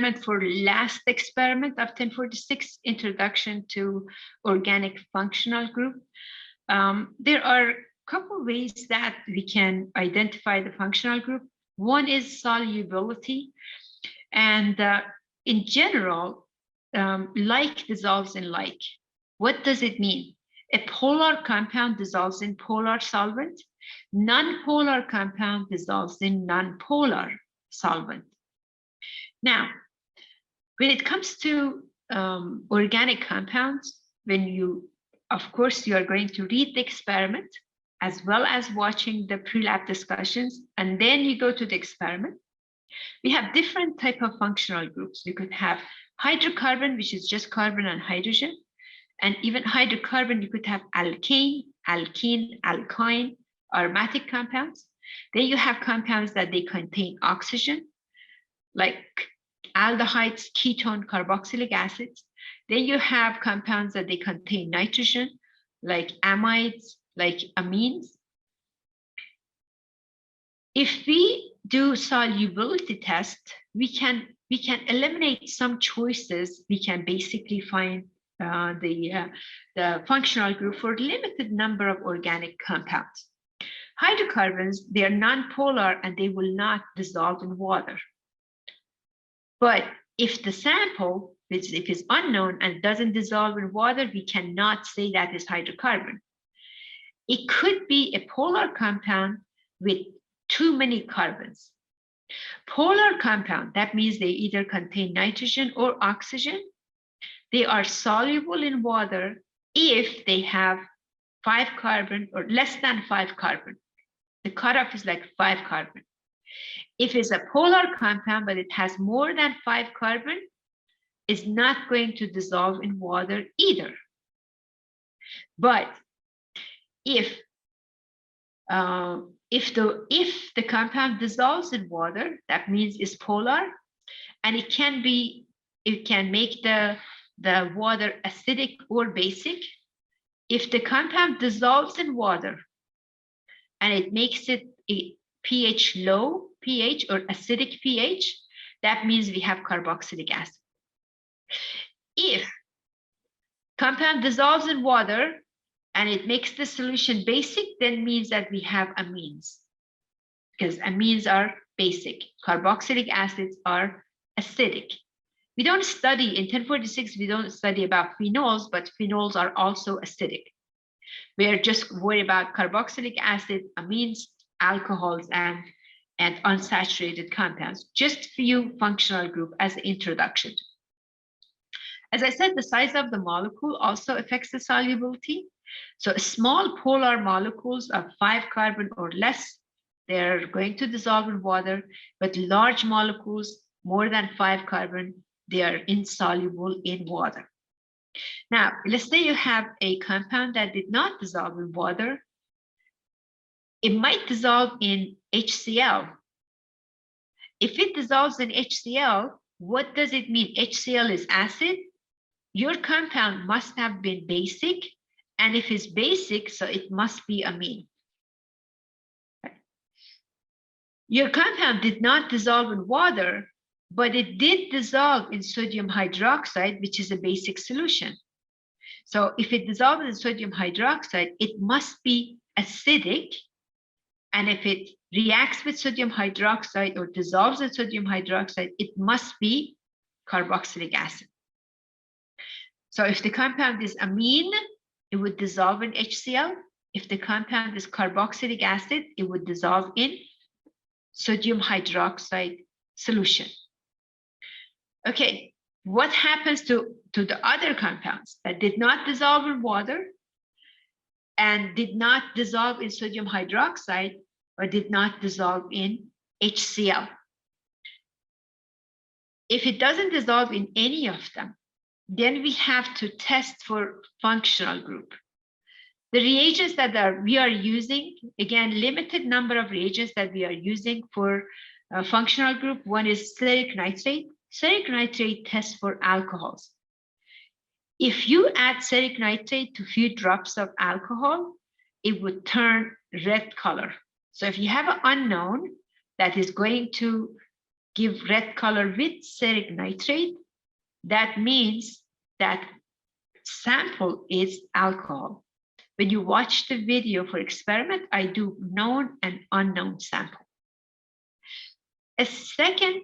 experiment for last experiment of 1046, Introduction to Organic Functional Group. There are a couple ways that we can identify the functional group. One is solubility. And in general, like dissolves in like. What does it mean? A polar compound dissolves in polar solvent. Non-polar compound dissolves in non-polar solvent. Now, when it comes to organic compounds, of course, you are going to read the experiment as well as watching the pre-lab discussions, and then you go to the experiment. We have different type of functional groups. We could have hydrocarbon, which is just carbon and hydrogen. And even hydrocarbon, you could have alkane, alkene, alkyne, aromatic compounds. Then you have compounds that they contain oxygen, like aldehydes, ketone, carboxylic acids. Then you have compounds that they contain nitrogen, like amides, like amines. If we do solubility test, we can eliminate some choices. We can basically find the functional group for limited number of organic compounds. Hydrocarbons, they are non-polar and they will not dissolve in water. But if the sample, if it's unknown and doesn't dissolve in water, we cannot say that is hydrocarbon. It could be a polar compound with too many carbons. Polar compound, that means they either contain nitrogen or oxygen. They are soluble in water if they have 5 carbon or less than 5 carbon. The cutoff is like 5 carbon. If it's a polar compound, but it has more than 5 carbon, it's not going to dissolve in water either. But if the compound dissolves in water, that means it's polar, and it can make the water acidic or basic. If the compound dissolves in water and it makes it a pH low pH or acidic pH, that means we have carboxylic acid. If compound dissolves in water and it makes the solution basic, then means that we have amines, because amines are basic. Carboxylic acids are acidic. We don't study, in 1046, we don't study about phenols, but phenols are also acidic. We are just worried about carboxylic acid, amines, alcohols, and unsaturated compounds. Just few functional group as an introduction. As I said, the size of the molecule also affects the solubility. So small polar molecules of 5 carbon or less, they're going to dissolve in water, but large molecules more than 5 carbon, they are insoluble in water. Now, let's say you have a compound that did not dissolve in water. It might dissolve in HCl. If it dissolves in HCl, what does it mean? HCl is acid. Your compound must have been basic. And if it's basic, so it must be amine. Your compound did not dissolve in water, but it did dissolve in sodium hydroxide, which is a basic solution. So if it dissolves in sodium hydroxide, it must be acidic. And if it reacts with sodium hydroxide or dissolves in sodium hydroxide, it must be carboxylic acid. So if the compound is amine, it would dissolve in HCl. If the compound is carboxylic acid, it would dissolve in sodium hydroxide solution. Okay, what happens to the other compounds that did not dissolve in water and did not dissolve in sodium hydroxide or did not dissolve in HCl? If it doesn't dissolve in any of them, then we have to test for functional group. The reagents that we are using, again, limited number of reagents that we are using for functional group. One is steric nitrate. Steric nitrate tests for alcohols. If you add steric nitrate to a few drops of alcohol, it would turn red color. So if you have an unknown that is going to give red color with cetic nitrate, that means that sample is alcohol. When you watch the video for experiment, I do known and unknown sample. A second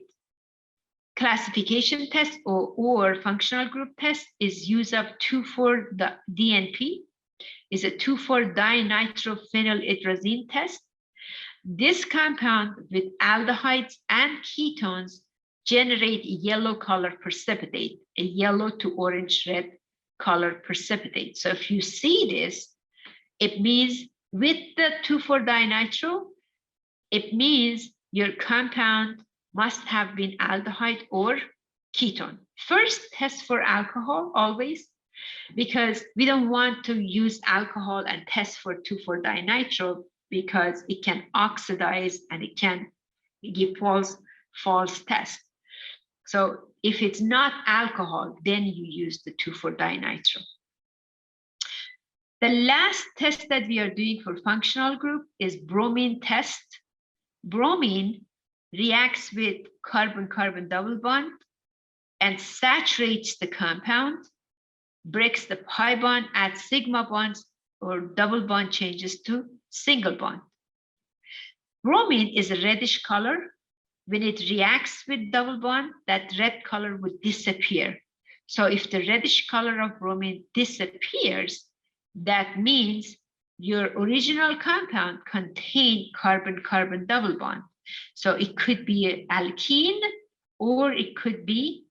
classification test or functional group test is use of 2,4-DNP, is a 2,4-dinitrophenylhydrazine test. This compound with aldehydes and ketones generate a yellow color precipitate, a yellow to orange red color precipitate. So if you see this, it means with the 2,4-dinitro, it means your compound must have been aldehyde or ketone. First, test for alcohol always, because we don't want to use alcohol and test for 2,4-dinitro because it can oxidize and it can give false test. So if it's not alcohol, then you use the 2,4-dinitro. The last test that we are doing for functional group is bromine test. Bromine reacts with carbon-carbon double bond and saturates the compound, breaks the pi bond, adds sigma bonds, or double bond changes to single bond. Bromine is a reddish color. When it reacts with double bond, that red color would disappear. So if the reddish color of bromine disappears, that means your original compound contained carbon-carbon double bond. So it could be an alkene or it could be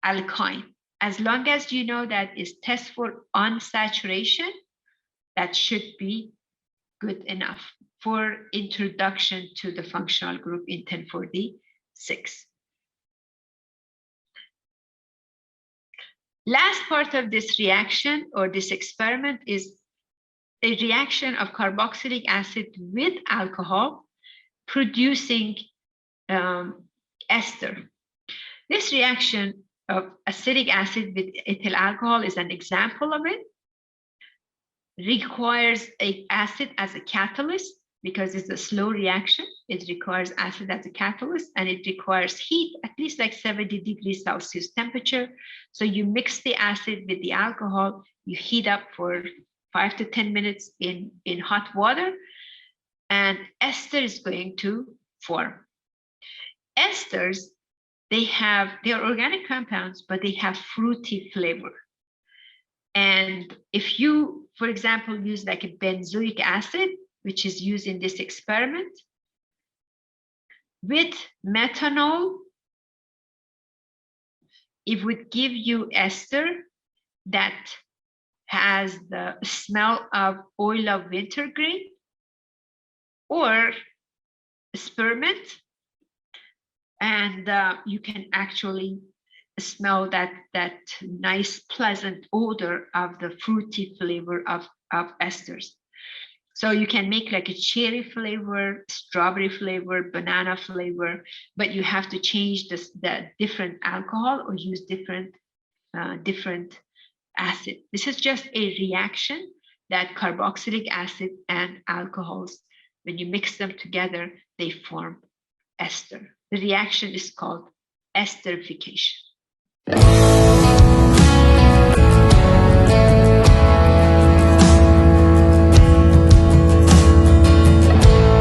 alkyne. As long as you know that is test for unsaturation, that should be good enough for introduction to the functional group in 1046. Last part of this reaction or this experiment is a reaction of carboxylic acid with alcohol producing ester. This reaction of acetic acid with ethyl alcohol is an example of it. Requires an acid as a catalyst because it's a slow reaction. It requires acid as a catalyst and it requires heat, at least like 70 degrees Celsius temperature. So you mix the acid with the alcohol, you heat up for 5 to 10 minutes in hot water, and ester is going to form. Esters, they are organic compounds, but they have fruity flavor. And if you, for example, use like a benzoic acid, which is used in this experiment, with methanol, it would give you ester that has the smell of oil of wintergreen or spearmint, and you can actually smell that nice pleasant odor of the fruity flavor of esters. So you can make like a cherry flavor, strawberry flavor, banana flavor, but you have to change the different alcohol or use different acid. This is just a reaction that carboxylic acid and alcohols, when you mix them together, they form ester. The reaction is called esterification.